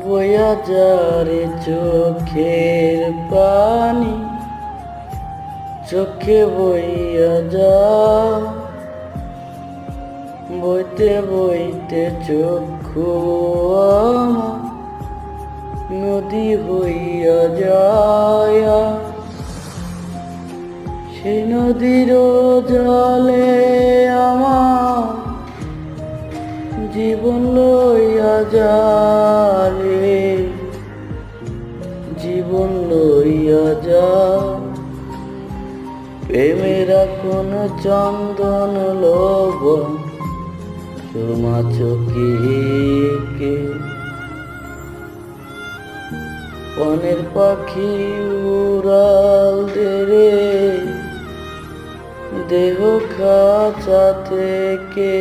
বইয়া যারে চোখের পানি, চোখে বইয়া যা, বইতে বইতে চক্ষু আমার নদী হইয়া যায়। সেই নদীর জলে আমার জীবন লইয়া যারে, জীবন লইয়া যা। প্রেমেরা কোন চন্দন লবণ সুরমা চোখে, বনের পাখি উড়াল দে দেহ খাঁচা থেকে।